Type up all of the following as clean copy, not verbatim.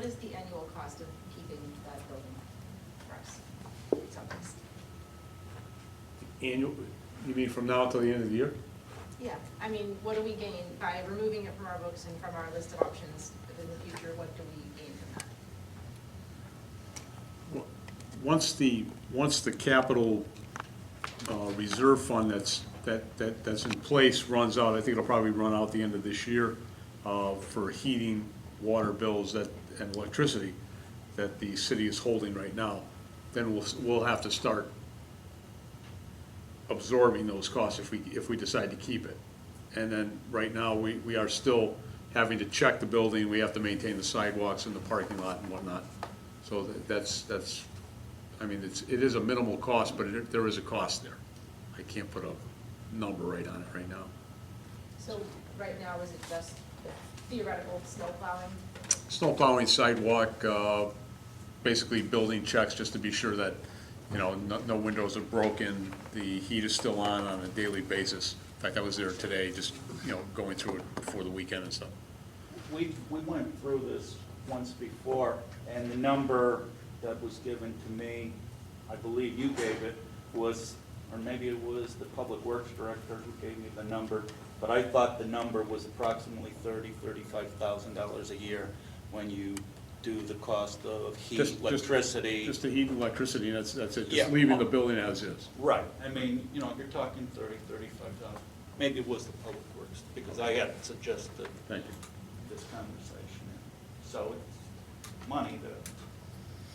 what is the annual cost of keeping that building fresh? Southeast? Annual, you mean from now until the end of the year? Yeah, I mean, what do we gain by removing it from our books and from our list of options in the future? What do we gain from that? Once the capital reserve fund that's in place runs out, I think it'll probably run out the end of this year for heating, water bills and electricity that the city is holding right now, then we'll have to start absorbing those costs if we decide to keep it. And then right now we are still having to check the building, we have to maintain the sidewalks and the parking lot and whatnot. So that's I mean, it is a minimal cost, but there is a cost there. I can't put a number right on it right now. So right now, is it just theoretical snow plowing? Snow plowing, sidewalk, basically building checks just to be sure that, you know, no windows are broken, the heat is still on a daily basis. In fact, I was there today, just, you know, going through it before the weekend and stuff. We went through this once before, and the number that was given to me, I believe you gave it, was, or maybe it was the Public Works Director who gave me the number, but I thought the number was approximately $35,000 a year when you do the cost of heat, electricity. Just the heat and electricity, and that's it, Yeah. just leaving the building as is. Right, I mean, you know, you're talking $35,000. Maybe it was the Public Works, because I had suggested Thank you. this conversation. So it's money that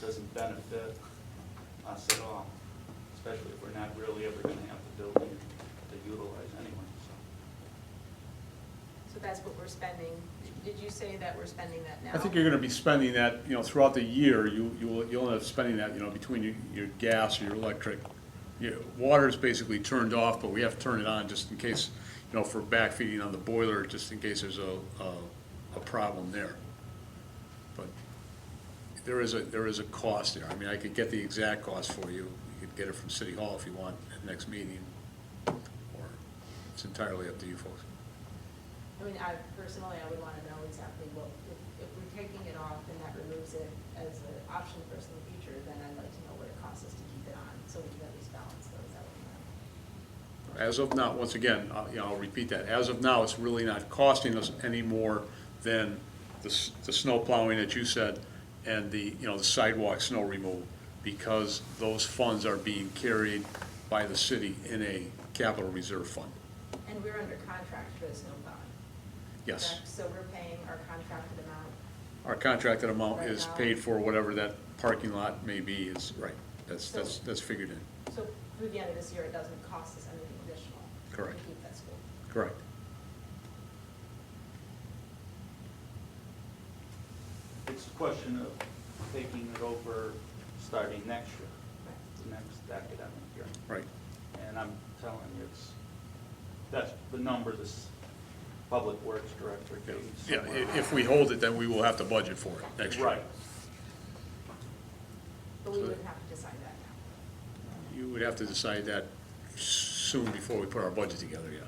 doesn't benefit us at all, especially if we're not really ever gonna have the building to utilize anyway, so. So that's what we're spending. Did you say that we're spending that now? I think you're gonna be spending that, you know, throughout the year, you'll end up spending that, you know, between your gas or your electric. Water's basically turned off, but we have to turn it on just in case, you know, for backfeeding on the boiler, just in case there's a problem there. But there is a cost there. I mean, I could get the exact cost for you. You could get it from City Hall if you want at the next meeting, or it's entirely up to you folks. I mean, I personally, I would want to know exactly what, if we're taking it off and that removes it as an option for us in the future, then I'd like to know what it costs us to keep it on, so we can at least balance those out. As of now, once again, you know, I'll repeat that, as of now, it's really not costing us any more than the snow plowing that you said and the, you know, the sidewalk snow removal, because those funds are being carried by the city in a capital reserve fund. And we're under contract for the snow plowing. Yes. Correct? So we're paying our contracted amount. Our contracted amount Right is now. paid for whatever that parking lot may be, is, right, that's figured in, So through the end of this year, it doesn't cost us anything additional. Correct. To keep that school. correct. It's a question of taking it over starting next year, the next academic year. Right. And I'm telling you, that's the number this Public Works Director gave me. Yeah, if we hold it, then we will have to budget for it next year. Right. But we would have to decide that now. You would have to decide that soon before we put our budget together, yeah.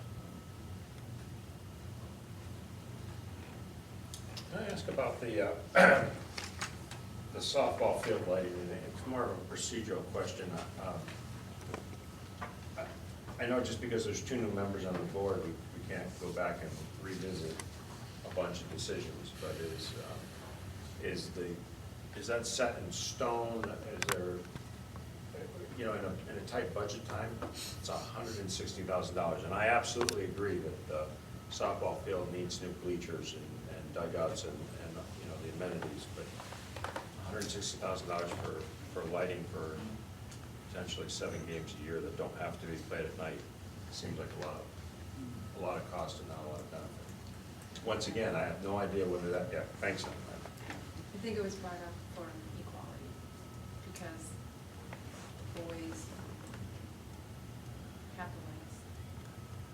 Can I ask about the softball field lighting? And it's more of a procedural question. I know just because there's 2 new members on the board, we can't go back and revisit a bunch of decisions, but is that set in stone? Is there, you know, in a tight budget time, it's $160,000, and I absolutely agree that the softball field needs new bleachers and dugouts and you know, the amenities, but $160,000 for lighting for potentially 7 games a year that don't have to be played at night seems like a lot of cost and not a lot of benefit. Once again, I have no idea whether that, yeah, thanks. I think it was brought up for equality, because boys have the lights,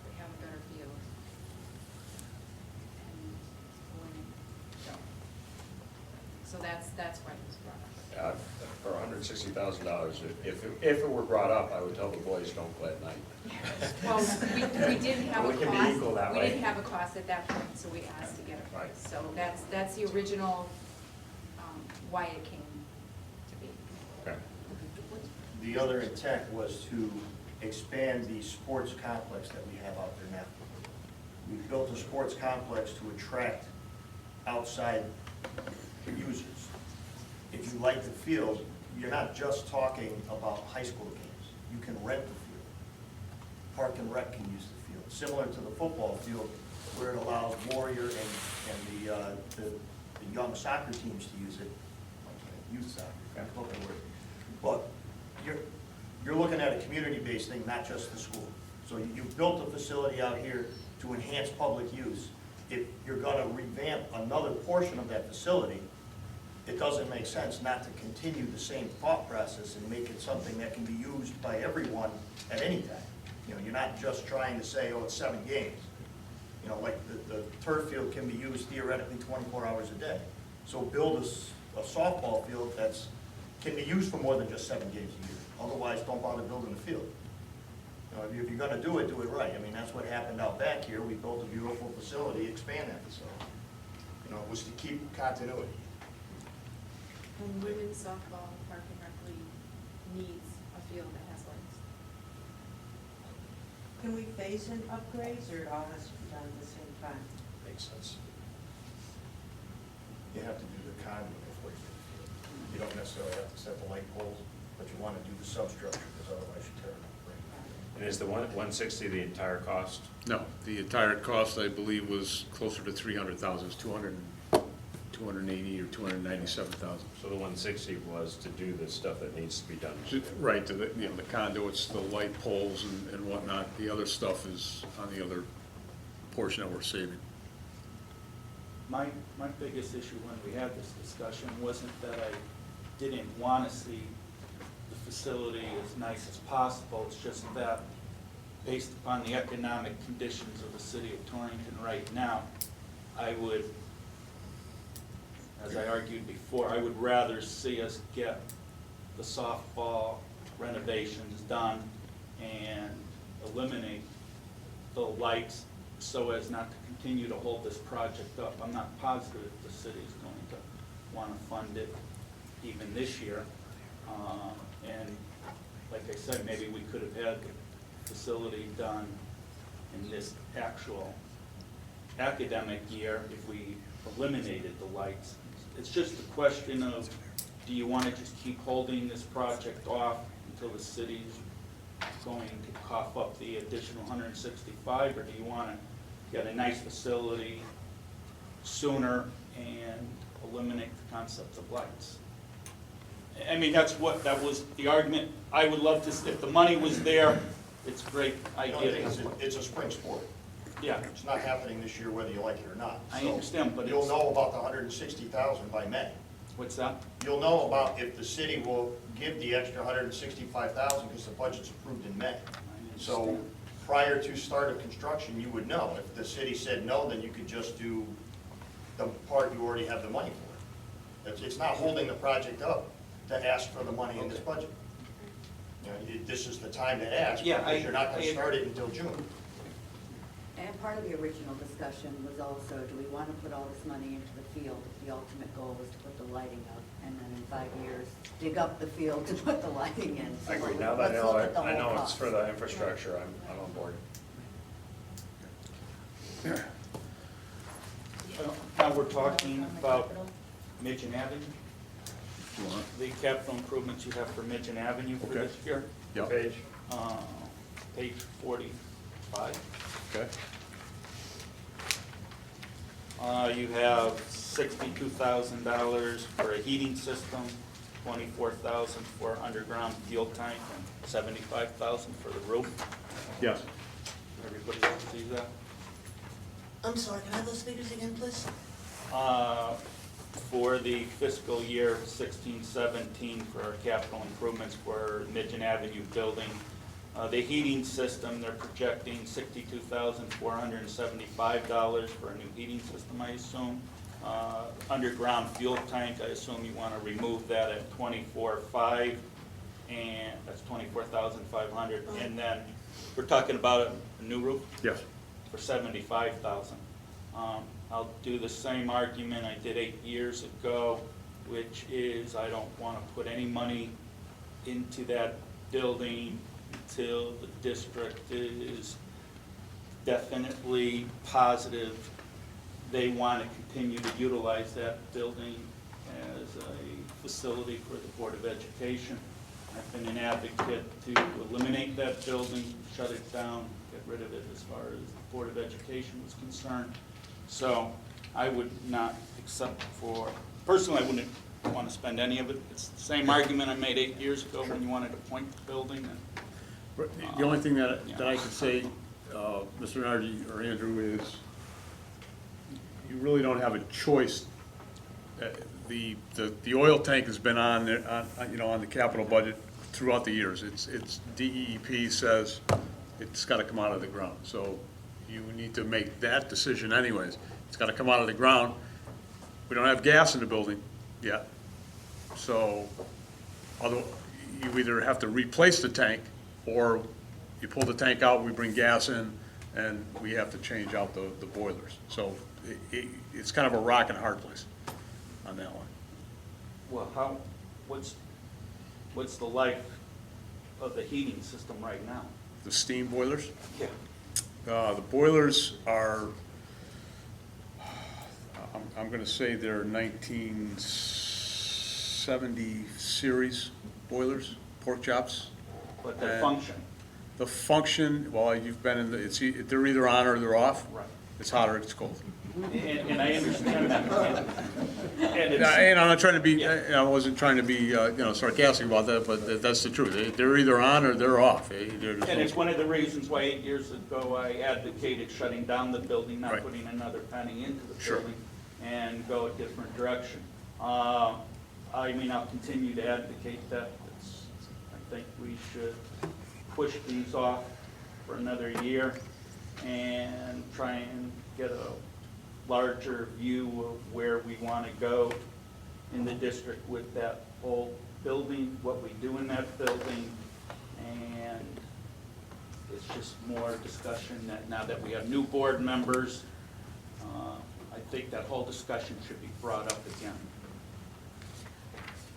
they have a better view, and women don't. So that's why it was brought up. For $160,000, if it were brought up, I would tell the boys don't play at night. Well, we didn't have a We cost. can be equal that We way. didn't have a cost at that point, so we asked to get a Right. price. So that's the original why it came to be. Okay. The other intent was to expand the sports complex that we have out there now. We've built a sports complex to attract outside users. If you like the field, you're not just talking about high school games. You can rent the field. Park and Rec can use the field, similar to the football field where it allows Warrior and the young soccer teams to use it, youth soccer, that's what they were. But you're looking at a community-based thing, not just the school. So you've built a facility out here to enhance public use. If you're gonna revamp another portion of that facility, it doesn't make sense not to continue the same thought process and make it something that can be used by everyone at any time. You know, you're not just trying to say, oh, it's 7 games. You know, like the turf field can be used theoretically 24 hours a day. So build a softball field can be used for more than just 7 games a year. Otherwise, don't bother building the field. You know, if you're gonna do it right. I mean, that's what happened out back here. We built a beautiful facility, expand that facility. You know, it was to keep continuity. And women's softball, Park and Rec League needs a field that has lights. Can we phase in upgrades, or it all has to be done at the same time? Makes sense. You have to do the conduit before you do the field. You don't necessarily have to set the light poles, but you want to do the substructure, because otherwise you tear it up. And is the 160 the entire cost? No, the entire cost, I believe, was closer to 300,000, it was 280 or 297,000. So the 160 was to do the stuff that needs to be done. Right, to the, you know, the conduits, the light poles and whatnot. The other stuff is on the other portion that we're saving. My biggest issue when we had this discussion wasn't that I didn't want to see the facility as nice as possible. It's just that, based upon the economic conditions of the city of Torrington right now, I would, as I argued before, I would rather see us get the softball renovations done and eliminate the lights so as not to continue to hold this project up. I'm not positive if the city's going to want to fund it even this year. And like I said, maybe we could have had the facility done in this actual academic year if we eliminated the lights. It's just a question of, do you want to just keep holding this project off until the city's going to cough up the additional 165, or do you want to get a nice facility sooner and eliminate the concept of lights? I mean, that was the argument. I would love to, if the money was there, it's great, I The get only thing is, it. it's a spring sport. Yeah, It's not happening this year whether you like it or not. I So understand, but you'll it's, know about the 160,000 by May. what's that? You'll know about if the city will give the extra 165,000 because the budget's approved in May. So prior to start of construction, you would know. If the city said no, then you could just do the part you already have the money for. It's not holding the project up to ask for the money in this budget. You know, this is the time to ask, Yeah, because you're not going to I- start it until June. And part of the original discussion was also, do we want to put all this money into the field if the ultimate goal was to put the lighting up, and then in 5 years, dig up the field to put the lighting in? I agree. So Now that let's look at the I know whole it's cost. for the infrastructure, I'm on board. Now we're talking about Midgeon Avenue, You want? the capital improvements you have for Midgeon Avenue for Okay. this year. Yep. Page? Page 45. Okay. You have $62,000 for a heating system, $24,000 for underground fuel tank, and $75,000 for the roof. Yes. Everybody else sees that? I'm sorry, can I have those figures again, please? For the fiscal year 16-17 for our capital improvements for Midgeon Avenue building. The heating system, they're projecting $62,475 for a new heating system, I assume. Underground fuel tank, I assume you want to remove that at $24,500, and that's $24,500. And then we're talking about a new roof? Yes. For $75,000. I'll do the same argument I did 8 years ago. which is I don't want to put any money into that building until the district is definitely positive they want to continue to utilize that building as a facility for the Board of Education. I've been an advocate to eliminate that building, shut it down, get rid of it as far as the Board of Education was concerned. So I would not accept personally, I wouldn't want to spend any of it. It's the same argument I made 8 years ago when you wanted to point the building. The only thing that I could say, Mr. Nardi or Andrew, is you really don't have a choice. The oil tank has been on there, on the capital budget throughout the years. It's DEP says it's got to come out of the ground. So you need to make that decision anyways. It's got to come out of the ground. We don't have gas in the building yet. So you either have to replace the tank, or you pull the tank out, we bring gas in, and we have to change out the boilers. So it's kind of a rock and a hard place on that one. Well, what's the life of the heating system right now? The steam boilers, Yeah. the boilers are, I'm going to say they're 1970 series boilers, pork chops. But the function, The function, well, you've been in they're either on or they're off. right. It's hot or it's cold. And I understand that. And it's, And I'm not trying to be, I wasn't trying to be, sarcastic about that, but that's the truth. They're either on or they're off. and it's one of the reasons why 8 years ago I advocated shutting down the building, not Right. putting another penny into the Sure. building, and go a different direction. I'll continue to advocate that. I think we should push these off for another year and try and get a larger view of where we want to go in the district with that whole building, what we do in that building, and it's just more discussion that now that we have new board members, I think that whole discussion should be brought up again.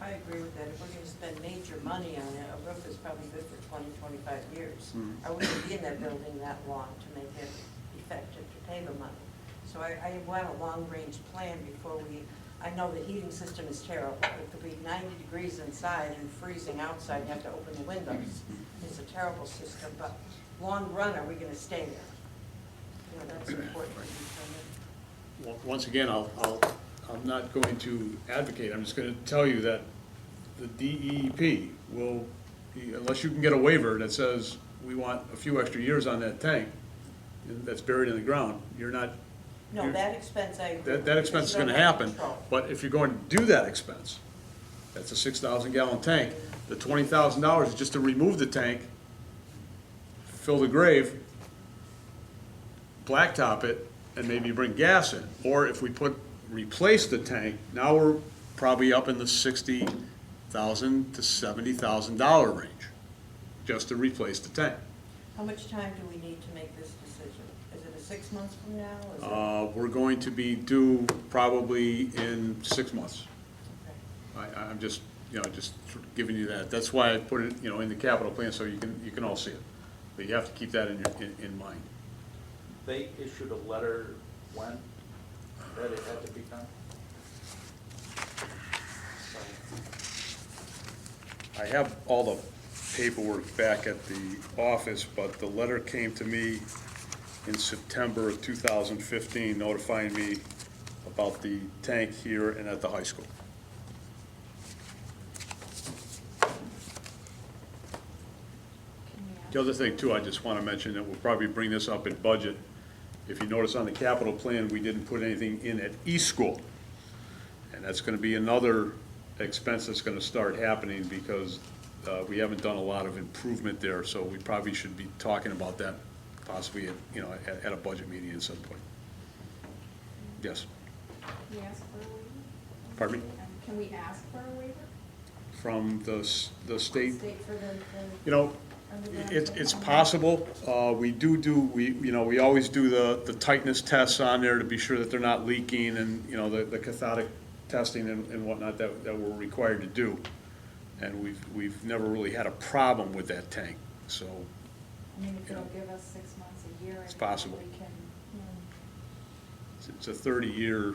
I agree with that. If we're gonna spend major money on it, a roof is probably good for 20, 25 years. I wouldn't be in that building that long to make it effective to pay the money. So I want a long-range plan before I know the heating system is terrible. It could be 90 degrees inside and freezing outside, you have to open the windows. It's a terrible system, but long run, are we gonna stay there? That's important to determine. Well, once again, I'm not going to advocate. I'm just going to tell you that the DEP will, unless you can get a waiver that says we want a few extra years on that tank that's buried in the ground, you're not. No, that expense, I agree. That expense is Because going you to don't have happen, control. but if you're going to do that expense, that's a 6,000 gallon tank, the $20,000 is just to remove the tank, fill the grave, blacktop it, and maybe bring gas in. Or if we replace the tank, now we're probably up in the $60,000 to $70,000 range, just to replace the tank. How much time do we need to make this decision? Is it a 6 months from now? Is it- We're going to be due probably in 6 months. Okay. I'm just, just giving you that. That's why I put it, in the capital plan, so you can all see it. But you have to keep that in mind. They issued a letter when that it had to be done? I have all the paperwork back at the office, but the letter came to me in September of 2015 notifying me about the tank here and at the high school. The other thing too, I just want to mention that we'll probably bring this up in budget. If you notice on the capital plan, we didn't put anything in at East School. And that's going to be another expense that's going to start happening because we haven't done a lot of improvement there. So we probably should be talking about that possibly at a budget meeting at some point. Yes, Can we ask for a waiver? pardon me? Can we ask for a waiver? From the state, State for it's possible. We always do the tightness tests on there to be sure that they're not leaking and, the cathodic testing and whatnot that we're required to do. And we've never really had a problem with that tank, so. I mean, if you know, it'll give us 6 months, a year. It's and possible. We can, It's a 30-year,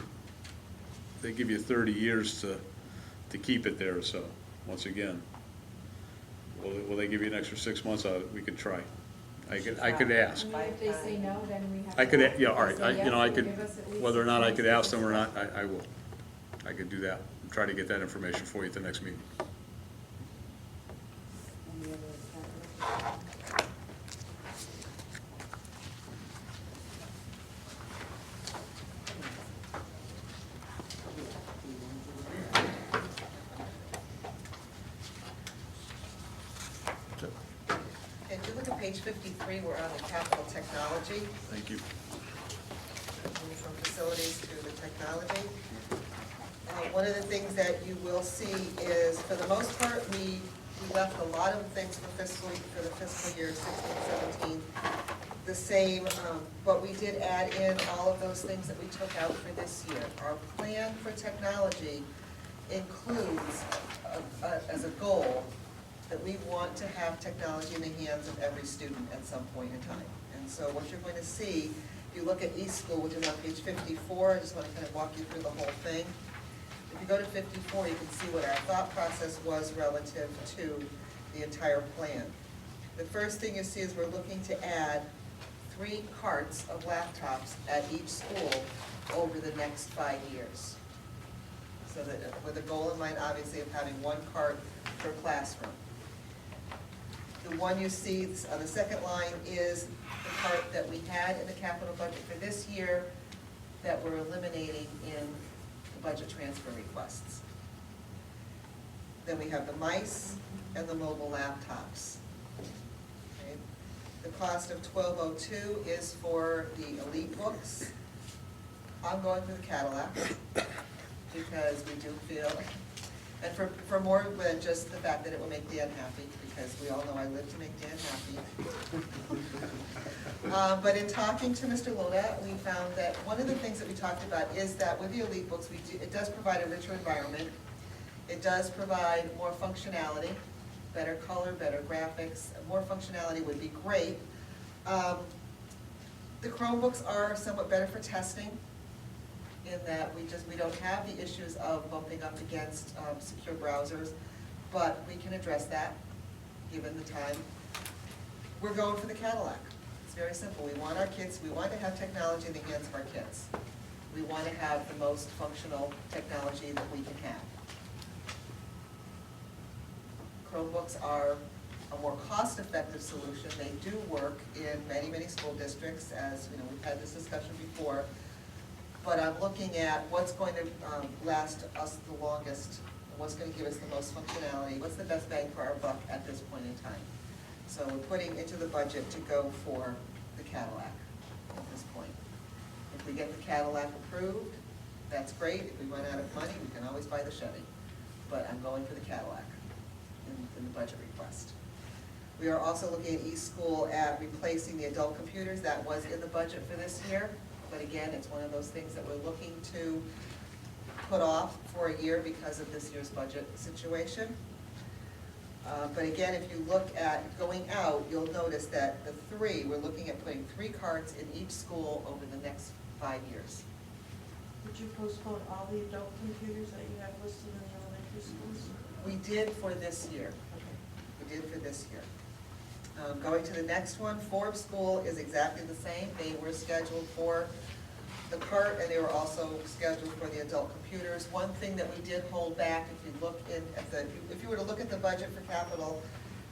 they give you 30 years to keep it there, so, once again, will they give you an extra 6 months out of it? We could try. I could ask. I mean, if they say no, then we have to. I could, yeah, all If right, they say you know, I yes, could, they'll give us at least whether or 6 not I months could to ask them or not, decide. I will. I could do that, and try to get that information for you at the next meeting. Any other capital? If you look at page 53, we're on the capital technology, Thank you. moving from facilities to the technology. One of the things that you will see is, for the most part, we left a lot of things for the fiscal year 16, 17 the same, but we did add in all of those things that we took out for this year. Our plan for technology includes, as a goal, that we want to have technology in the hands of every student at some point in time. And so what you're going to see, if you look at eSchool, which is on page 54, I just want to kind of walk you through the whole thing. If you go to 54, you can see what our thought process was relative to the entire plan. The first thing you see is we're looking to add 3 carts of laptops at each school over the next 5 years. So that, with a goal in mind, obviously, of having 1 cart per classroom. The one you see on the second line is the cart that we had in the capital budget for this year that we're eliminating in the budget transfer requests. Then we have the mice and the mobile laptops. Okay. The cost of 1202 is for the elite books. I'm going for the Cadillac because we do feel, and for more than just the fact that it will make Dan happy, because we all know I live to make Dan happy. But in talking to Mr. Loda, we found that one of the things that we talked about is that with the elite books, it does provide a richer environment. It does provide more functionality, better color, better graphics. More functionality would be great. The Chromebooks are somewhat better for testing, in that we don't have the issues of bumping up against secure browsers, but we can address that, given the time. We're going for the Cadillac. It's very simple. We want our kids, we want to have technology in the hands of our kids. We want to have the most functional technology that we can have. Chromebooks are a more cost-effective solution. They do work in many, many school districts, as you know, we've had this discussion before. But I'm looking at what's going to last us the longest, what's going to give us the most functionality, what's the best bang for our buck at this point in time. So we're putting into the budget to go for the Cadillac at this point. If we get the Cadillac approved, that's great. If we run out of money, we can always buy the Chevy. But I'm going for the Cadillac in the budget request. We are also looking at eSchool at replacing the adult computers. That was in the budget for this year. But again, it's one of those things that we're looking to put off for a year because of this year's budget situation. But again, if you look at going out, you'll notice that we're looking at putting 3 carts in each school over the next 5 years. Would you postpone all the adult computers that you have listed in the elementary schools? We did for this year. We did for this year. Going to the next one, Forbes School is exactly the same. They were scheduled for the cart, and they were also scheduled for the adult computers. One thing that we did hold back, if you look if you were to look at the budget for capital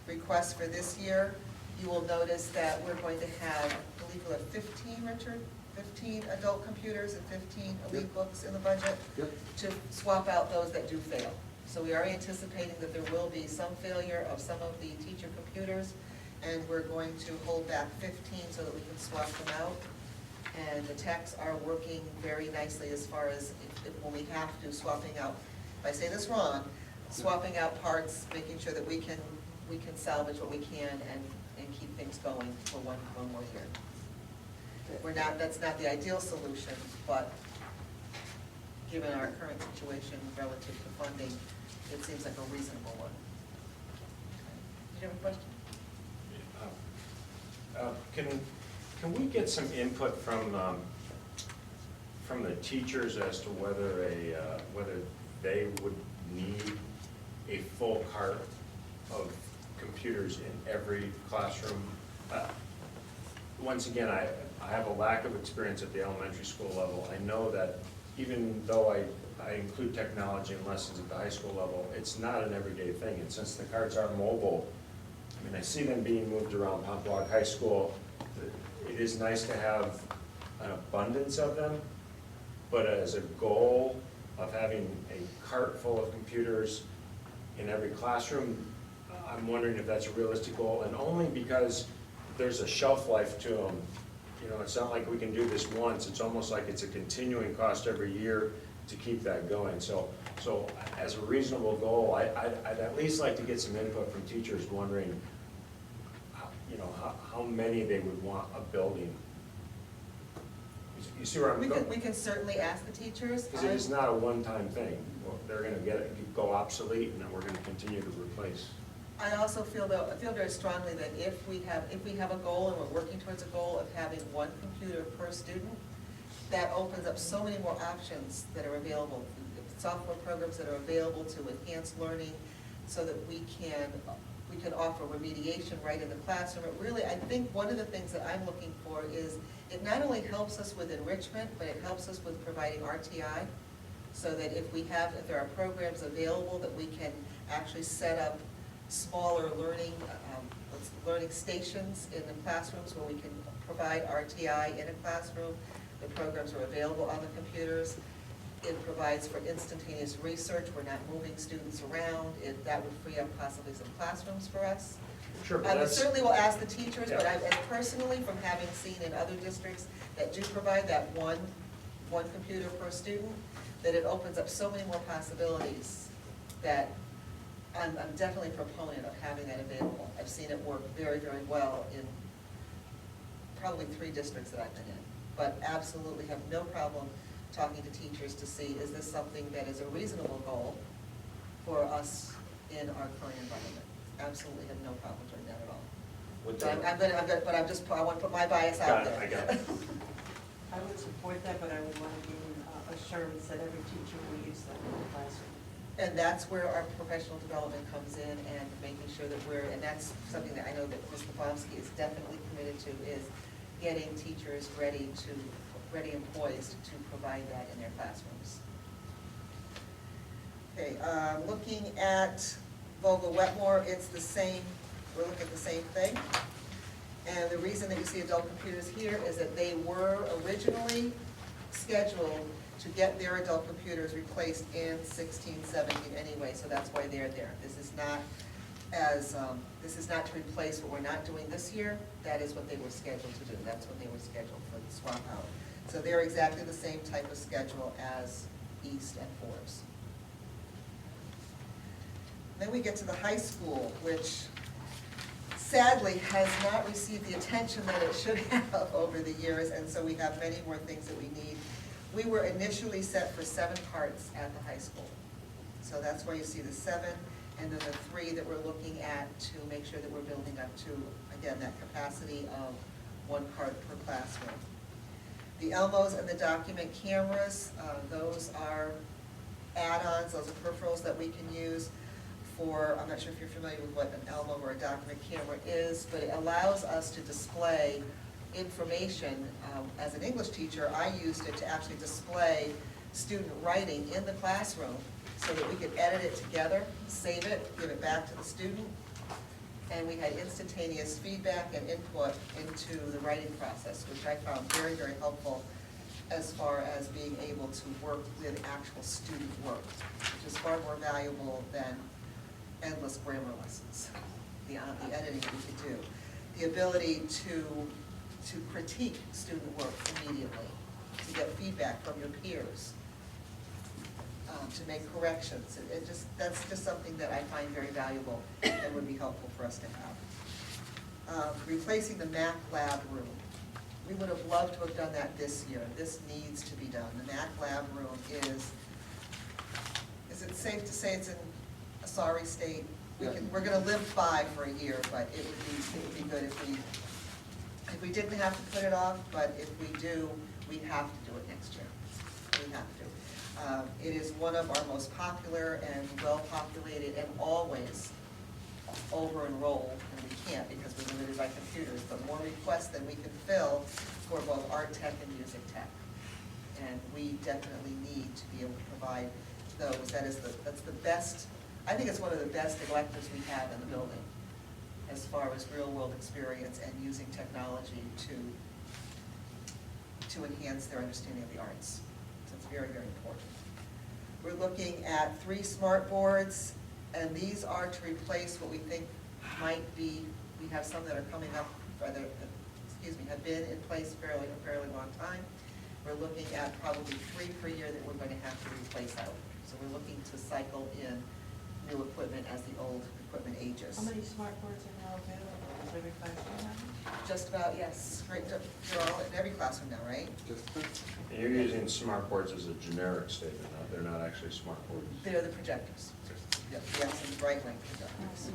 requests for this year, you will notice that we're going to have, I believe we'll have 15, Richard? 15 adult computers and 15 elite books in the budget to swap out those that do fail. So we are anticipating that there will be some failure of some of the teacher computers, and we're going to hold back 15 so that we can swap them out. And the techs are working very nicely as far as when we have to, swapping out, if I say this wrong, swapping out parts, making sure that we can salvage what we can and keep things going for one more year. That's not the ideal solution, but given our current situation relative to funding, it seems like a reasonable one. Okay. Did you have a question? Can we get some input from the teachers as to whether they would need a full cart of computers in every classroom? Once again, I have a lack of experience at the elementary school level. I know that even though I include technology in lessons at the high school level, it's not an everyday thing. And since the carts are mobile, I mean, I see them being moved around Pompog High School. It is nice to have an abundance of them, but as a goal of having a cart full of computers in every classroom, I'm wondering if that's a realistic goal, and only because there's a shelf life to them. You know, it's not like we can do this once, it's almost like it's a continuing cost every year to keep that going. So as a reasonable goal, I'd at least like to get some input from teachers wondering, you know, how many they would want a building. You see where I'm going? We can certainly ask the teachers. Because it is not a one-time thing. Well, they're gonna go obsolete, and then we're gonna continue to replace. I also feel very strongly that if we have a goal and we're working towards a goal of having one computer per student, that opens up so many more options that are available, software programs that are available to enhance learning, so that we can offer remediation right in the classroom. It really, I think one of the things that I'm looking for is, it not only helps us with enrichment, but it helps us with providing RTI, so that if there are programs available, that we can actually set up smaller learning stations in the classrooms where we can provide RTI in a classroom. The programs are available on the computers. It provides for instantaneous research. We're not moving students around. That would free up possibly some classrooms for us. Sure, but I that's. certainly will ask the teachers, but Yeah. and personally, from having seen in other districts that do provide that one computer per student, that it opens up so many more possibilities that I'm definitely a proponent of having that available. I've seen it work very, very well in probably 3 districts that I've been in, but absolutely have no problem talking to teachers to see, is this something that is a reasonable goal for us in our current environment? Absolutely have no problem doing that at all. Would So they- I want to put my bias out Got it, there. I got it. I would support that, but I would want to gain assurance that every teacher will use that in the classroom. And that's where our professional development comes in, and making sure that and that's something that I know that Ms. Lebowski is definitely committed to, is getting teachers ready and poised to provide that in their classrooms. Okay, looking at Vogel Wetmore, it's the same, we're looking at the same thing. And the reason that you see adult computers here is that they were originally scheduled to get their adult computers replaced in 16-17 anyway, so that's why they're there. This is not to replace what we're not doing this year. That is what they were scheduled to do. That's what they were scheduled for the swap out. So they're exactly the same type of schedule as East and Forbes. Then we get to the high school, which sadly has not received the attention that it should have over the years, and so we have many more things that we need. We were initially set for 7 carts at the high school. So that's why you see the 7, and then the 3 that we're looking at to make sure that we're building up to, again, that capacity of 1 cart per classroom. The Elmos and the document cameras, those are add-ons, those are peripherals that we can use for, I'm not sure if you're familiar with what an Elmo or a document camera is, but it allows us to display information. As an English teacher, I used it to actually display student writing in the classroom so that we could edit it together, save it, give it back to the student, and we had instantaneous feedback and input into the writing process, which I found very, very helpful as far as being able to work with actual student work, which is far more valuable than endless grammar lessons, the editing that we could do. The ability to critique student work immediately, to get feedback from your peers, to make corrections. That's just something that I find very valuable and would be helpful for us to have. Replacing the Mac lab room. We would have loved to have done that this year. This needs to be done. The Mac lab room is it's safe to say it's in a sorry state. We're gonna live by for a year, but it would be good if we didn't have to put it off, but if we do, we have to do it next year. We have to. It is one of our most popular and well-populated and always over-enrolled, and we can't because we're limited by computers, but more requests than we can fill for both art tech and music tech. And we definitely need to be able to provide those. That's the best, I think it's one of the best electives we have in the building as far as real-world experience and using technology to enhance their understanding of the arts. So it's very, very important. We're looking at 3 smart boards, and these are to replace what we think might be, we have some that are coming up, have been in place a fairly long time. We're looking at probably 3 per year that we're going to have to replace out. So we're looking to cycle in new equipment as the old equipment ages. How many smart boards are now available? Is every classroom have them? Just about, yes. Right, they're all in every classroom now, right? And you're using smart boards as a generic statement, they're not actually smart boards. They're the projectors. Yes, and Brightline projectors.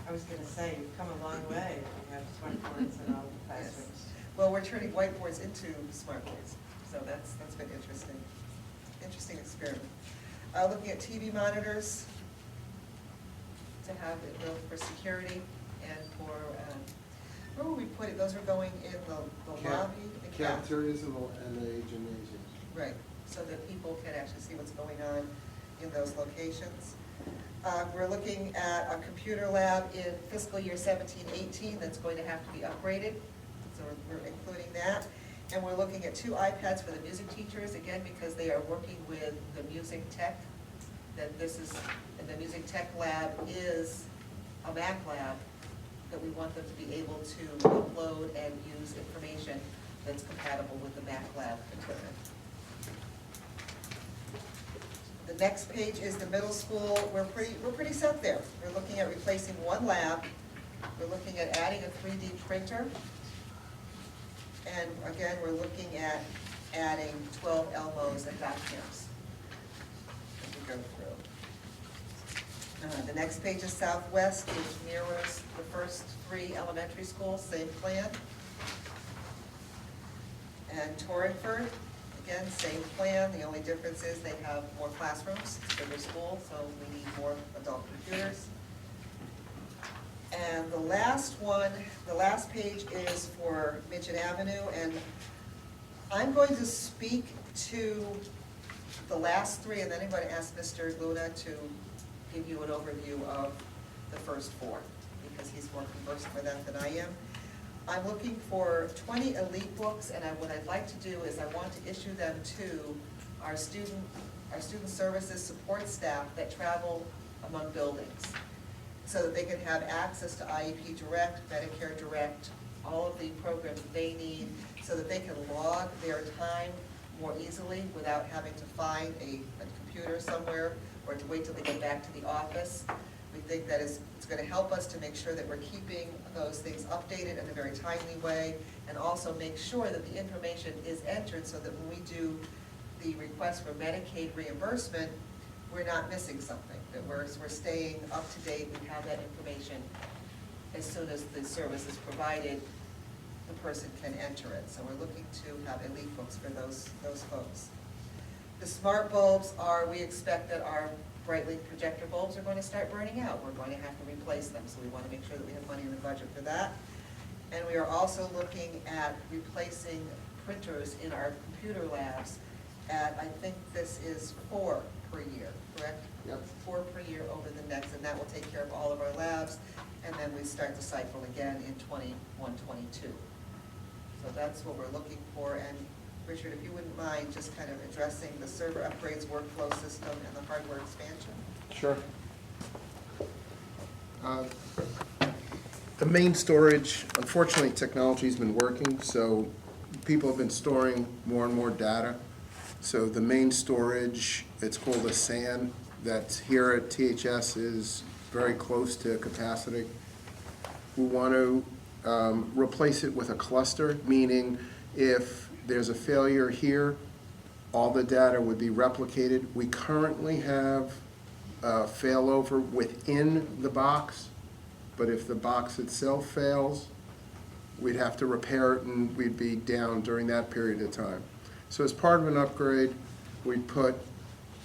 I was gonna say, you've come a long way, you have smart boards in all the classrooms. Well, we're turning whiteboards into smart boards, so that's been interesting. Interesting experiment. Looking at TV monitors to have it both for security and for, where will we put it? Those are going in the lobby? The Cafeterias and the gymnasiums. Right, so that people can actually see what's going on in those locations. We're looking at a computer lab in fiscal year 17-18 that's going to have to be upgraded. So we're including that. And we're looking at 2 iPads for the music teachers, again, because they are working with the music tech. That this is, and the music tech lab is a Mac lab, that we want them to be able to upload and use information that's compatible with the Mac lab equipment. The next page is the middle school. We're pretty set there. We're looking at replacing 1 lab. We're looking at adding a 3D printer. And again, we're looking at adding 12 Elmos and dot cams as we go through. The next page is Southwest, which mirrors the first 3 elementary schools, same plan. And Torringford, again, same plan. The only difference is they have more classrooms, it's a bigger school, so we need more adult computers. And the last one, the last page is for Midget Avenue, and I'm going to speak to the last 3, and then I'm going to ask Mr. Luna to give you an overview of the first 4, because he's more conversant with that than I am. I'm looking for 20 elite books, and what I'd like to do is I want to issue them to our student services support staff that travel among buildings, so that they can have access to IEP Direct, Medicare Direct, all of the programs that they need, so that they can log their time more easily without having to find a computer somewhere or to wait till they get back to the office. We think that it's going to help us to make sure that we're keeping those things updated in a very timely way, and also make sure that the information is entered so that when we do the request for Medicaid reimbursement, we're not missing something, that we're staying up to date, we have that information. As soon as the service is provided, the person can enter it. So we're looking to have elite books for those folks. The smart bulbs are, we expect that our Brightly projector bulbs are going to start burning out. We're going to have to replace them, so we want to make sure that we have money in the budget for that. And we are also looking at replacing printers in our computer labs at, I think this is 4 per year, correct? Yep. 4 per year over the next, and that will take care of all of our labs, and then we start the cycle again in 21-22. So that's what we're looking for, and Richard, if you wouldn't mind just kind of addressing the server upgrades, workflow system, and the hardware expansion. Sure. The main storage, unfortunately, technology's been working, so people have been storing more and more data. So the main storage, it's called a SAN, that's here at THS is very close to capacity. We want to replace it with a cluster, meaning if there's a failure here, all the data would be replicated. We currently have failover within the box, but if the box itself fails, we'd have to repair it and we'd be down during that period of time. So as part of an upgrade, we put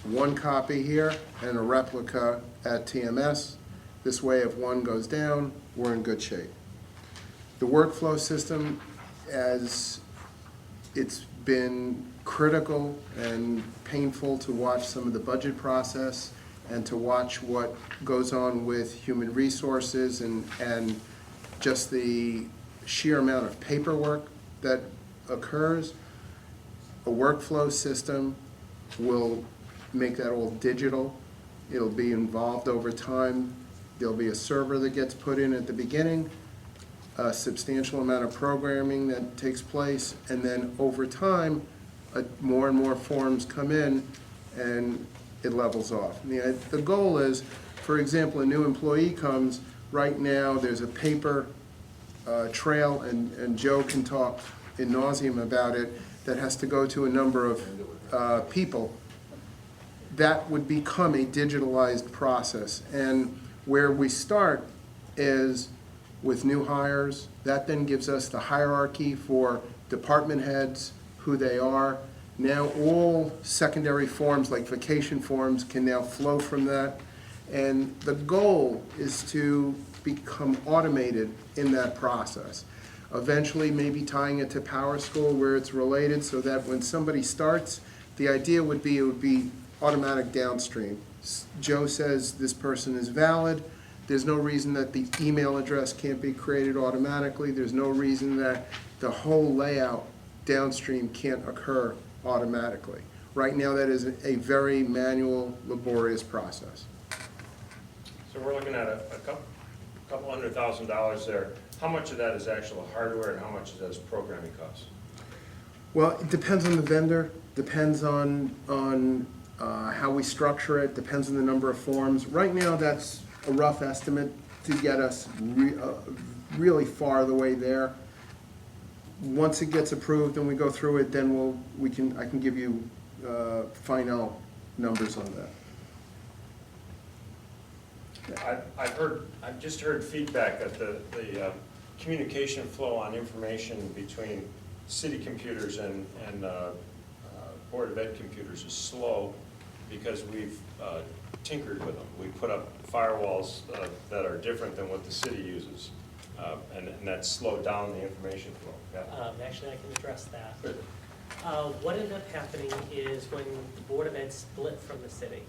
one copy here and a replica at TMS. This way, if one goes down, we're in good shape. The workflow system, as it's been critical and painful to watch some of the budget process and to watch what goes on with human resources and just the sheer amount of paperwork that occurs. A workflow system will make that all digital. It'll be involved over time. There'll be a server that gets put in at the beginning, a substantial amount of programming that takes place, and then over time, more and more forms come in and it levels off. The goal is, for example, a new employee comes, right now there's a paper trail, and Joe can talk in nauseam about it, that has to go to a number of people. That would become a digitalized process. And where we start is with new hires. That then gives us the hierarchy for department heads, who they are. Now all secondary forms like vacation forms can now flow from that. And the goal is to become automated in that process. Eventually maybe tying it to Power School where it's related, so that when somebody starts, the idea would be it would be automatic downstream. Joe says this person is valid. There's no reason that the email address can't be created automatically. There's no reason that the whole layout downstream can't occur automatically. Right now, that is a very manual, laborious process. So we're looking at a couple $100,000 there. How much of that is actual hardware and how much of that is programming costs? Well, it depends on the vendor, depends on how we structure it, depends on the number of forms. Right now, that's a rough estimate to get us really far the way there. Once it gets approved and we go through it, then I can give you final numbers on that. I've just heard feedback that the communication flow on information between city computers and Board of Ed computers is slow because we've tinkered with them. We put up firewalls that are different than what the city uses, and that's slowed down the information flow. Yeah. Actually, I can address that. Good. What ended up happening is when the Board of Ed split from the city,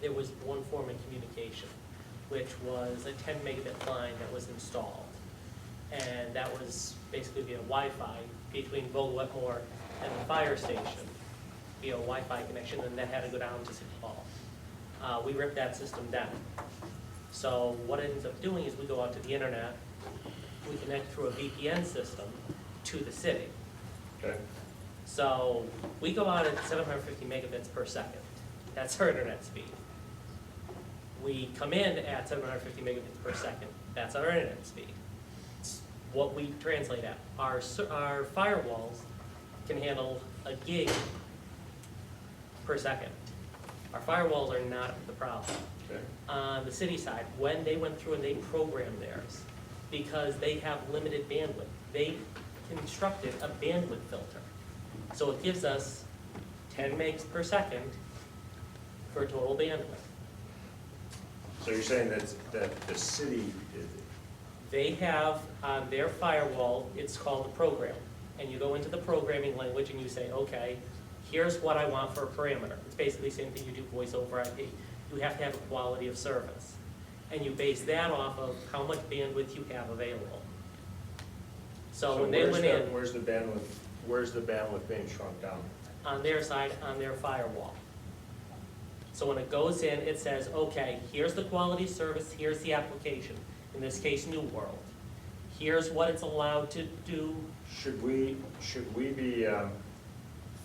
there was one form of communication, which was a 10 megabit line that was installed. And that was basically via Wi-Fi between Vogel Wetmore and the fire station, via a Wi-Fi connection, and that had to go down to City Hall. We ripped that system down. So what it ends up doing is we go out to the internet, we connect through a VPN system to the city. Okay. So we go out at 750 megabits per second. That's our internet speed. We come in at 750 megabits per second. That's our internet speed. It's what we translate at. Our firewalls can handle a gig per second. Our firewalls are not the problem. Okay. On the city side, when they went through and they programmed theirs, because they have limited bandwidth, they constructed a bandwidth filter. So it gives us 10 megs per second for total bandwidth. So you're saying that the city, They have on their firewall, it's called a program. And you go into the programming language and you say, okay, here's what I want for a parameter. It's basically the same thing you do voice over IP. You have to have a quality of service. And you base that off of how much bandwidth you have available. So when they went in, where's the bandwidth being shrunk down? on their side, on their firewall. So when it goes in, it says, okay, here's the quality of service, here's the application, in this case, New World. Here's what it's allowed to do. Should we be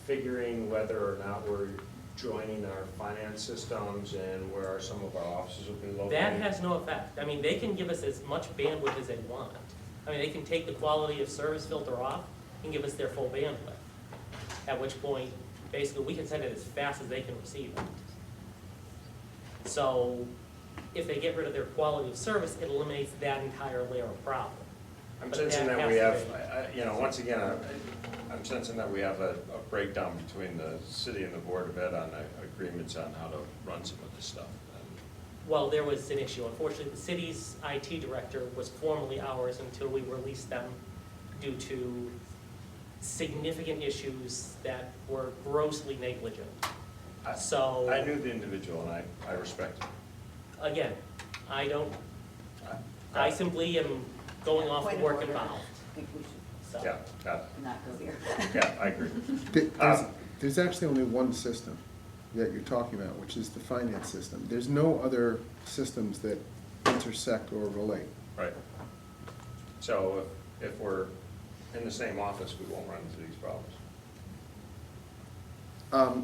figuring whether or not we're joining our finance systems and where some of our offices will be located? That has no effect. I mean, they can give us as much bandwidth as they want. I mean, they can take the quality of service filter off and give us their full bandwidth. At which point, Basically, we can send it as fast as they can receive it. So if they get rid of their quality of service, it eliminates that entire layer of problem. I'm But sensing that has we to have, be- once again, I'm sensing that we have a breakdown between the city and the Board of Ed on agreements on how to run some of this stuff. Well, there was an issue. Unfortunately, the city's IT director was formerly ours until we released them due to significant issues that were grossly negligent. So, I knew the individual and I respect him. again, I I simply am going off Point the of work order. involved, I think we should so. Yeah, got it. not go here. Yeah, I agree. There's actually only one system that you're talking about, which is the finance system. There's no other systems that intersect or relate. Right. So if we're in the same office, we won't run into these problems.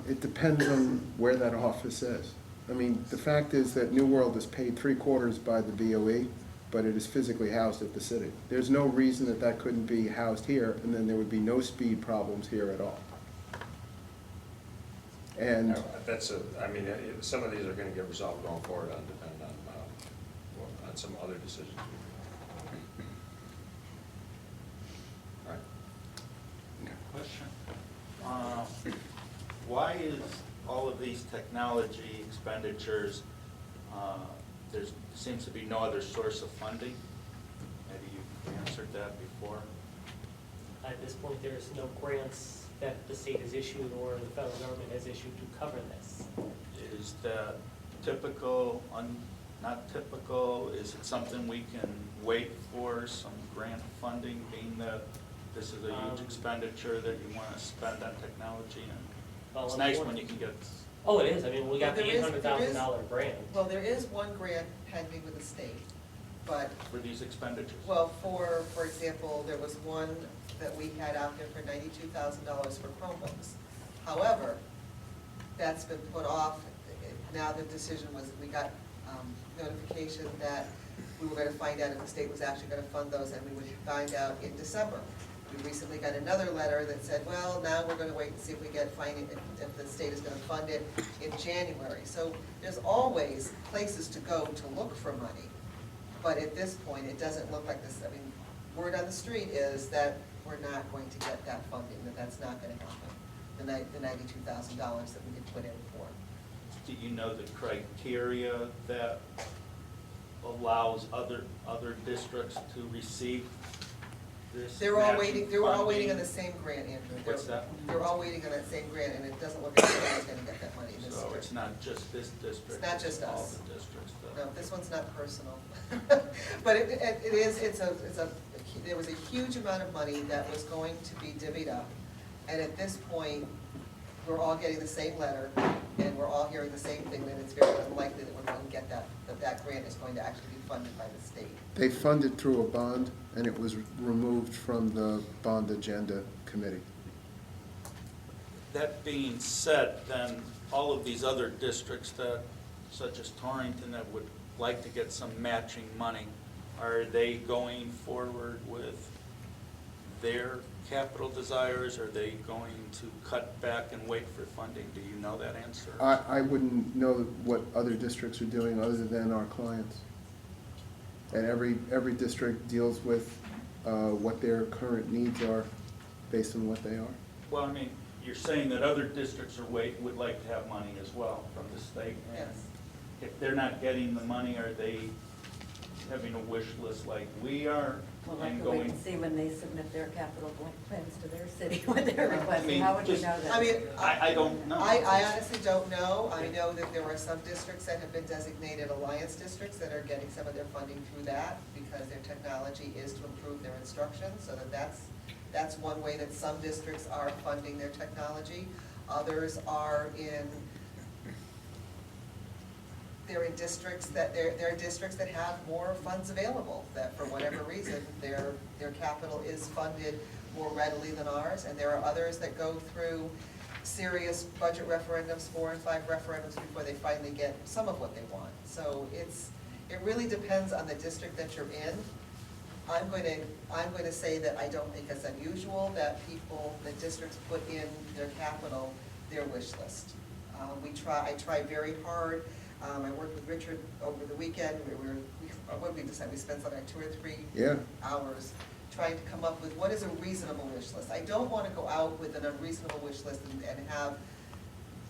It depends on where that office is. I mean, the fact is that New World is paid 3/4 by the BOE, but it is physically housed at the city. There's no reason that that couldn't be housed here, and then there would be no speed problems here at all. And Some of these are gonna get resolved going forward depending on some other decisions. All right. Question. Why is all of these technology expenditures, there seems to be no other source of funding? Maybe you answered that before. At this point, there is no grants that the state has issued or the federal government has issued to cover this. Is that typical, not typical? Is it something we can wait for, some grant funding, being that this is a huge expenditure that you want to spend on technology? And Well, it's on nice one- when you can get, Oh, it is. I mean, we got the Well, there is- $800,000 grant. Well, there is one grant pending with the state, but, for these expenditures. well, for example, there was one that we had out there for $92,000 for Chromebooks. However, that's been put off. Now the decision was, we got notification that we were gonna find out if the state was actually gonna fund those, and we would find out in December. We recently got another letter that said, well, now we're gonna wait and see if we get if the state is gonna fund it in January. So there's always places to go to look for money. But at this point, it doesn't look like this, I mean, word on the street is that we're not going to get that funding, that's not gonna happen. The $92,000 that we could put in for. Do you know the criteria that allows other districts to receive this? They're all matching waiting, they were all waiting on the funding? same grant, Andrew. What's that? They're all waiting on that same grant, and it doesn't look like anybody's gonna get that money this year. So it's not just this district? It's not just all us. the districts? though. No, this one's not personal. But there was a huge amount of money that was going to be divvied up. And at this point, we're all getting the same letter, and we're all hearing the same thing, that it's very unlikely that we're going to get that grant is going to actually be funded by the state. they funded through a bond, and it was removed from the bond agenda committee. That being said, then, all of these other districts that, such as Torrington, that would like to get some matching money, are they going forward with their capital desires? Are they going to cut back and wait for funding? Do you know that answer? I wouldn't know what other districts are doing other than our clients. And every district deals with what their current needs are based on what they are. Well, I mean, you're saying that other districts would like to have money as well from the state. and Yes. If they're not getting the money, are they having a wish list like we are? We'll have and to wait going? and see when they submit their capital plans to their city, what they're I requesting. mean, How would you just- know that? I mean, I don't know. I honestly don't know. I know that there are some districts that have been designated alliance districts that are getting some of their funding through that, because their technology is to improve their instruction, so that's one way that some districts are funding their technology. Others are they're in districts that, there are districts that have more funds available, that for whatever reason, their capital is funded more readily than ours, and there are others that go through serious budget referendums, 4 and 5 referendums before they finally get some of what they want. So it really depends on the district that you're in. I'm going to say that I don't think it's unusual that districts put in their capital their wish list. I tried very hard. I worked with Richard over the weekend. What did we decide? We spent something like 2 or 3 Yeah. hours trying to come up with what is a reasonable wish list. I don't want to go out with an unreasonable wish list and have,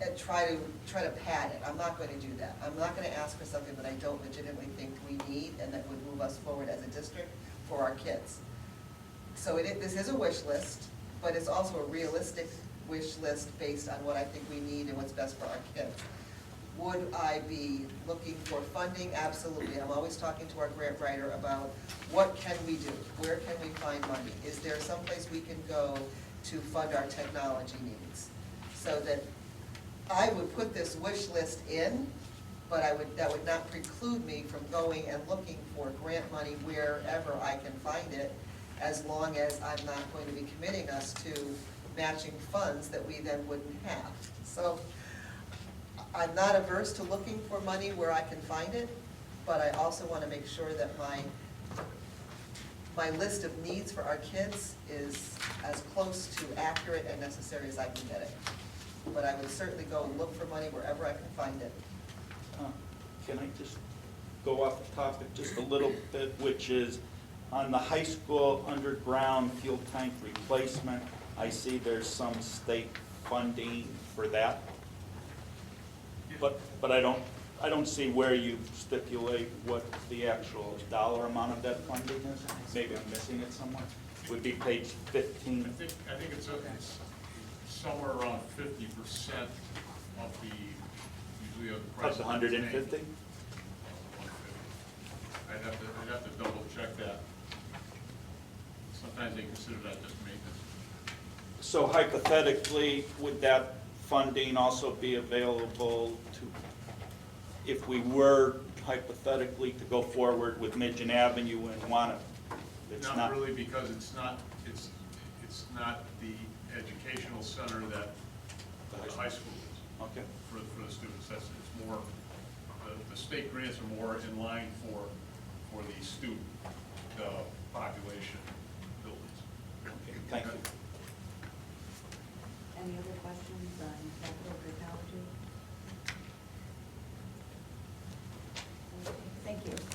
and try to pad it. I'm not going to do that. I'm not going to ask for something that I don't legitimately think we need and that would move us forward as a district for our kids. So this is a wish list, but it's also a realistic wish list based on what I think we need and what's best for our kids. Would I be looking for funding? Absolutely. I'm always talking to our grant writer about what can we do? Where can we find money? Is there someplace we can go to fund our technology needs? So that I would put this wish list in, but that would not preclude me from going and looking for grant money wherever I can find it, as long as I'm not going to be committing us to matching funds that we then wouldn't have. So I'm not averse to looking for money where I can find it, but I also want to make sure that my list of needs for our kids is as close to accurate and necessary as I can get it. But I would certainly go and look for money wherever I can find it. Can I just go off the topic just a little bit, which is on the high school underground fuel tank replacement, I see there's some state funding for that. But I don't see where you stipulate what the actual dollar amount of that funding is. Maybe I'm missing it somewhere. Would be page 15. I think it's somewhere around 50% of the, usually of the price. Of the 150? I'd have to double check that. Sometimes they consider that just maintenance. So hypothetically, would that funding also be available to, if we were hypothetically to go forward with Midgeon Avenue and want to, it's not? Not really, because it's not the educational center that the high school is. Okay. For the students, it's more, the state grants are more in line for the student population buildings. Okay, thank you. Any other questions on capital technology? Thank you.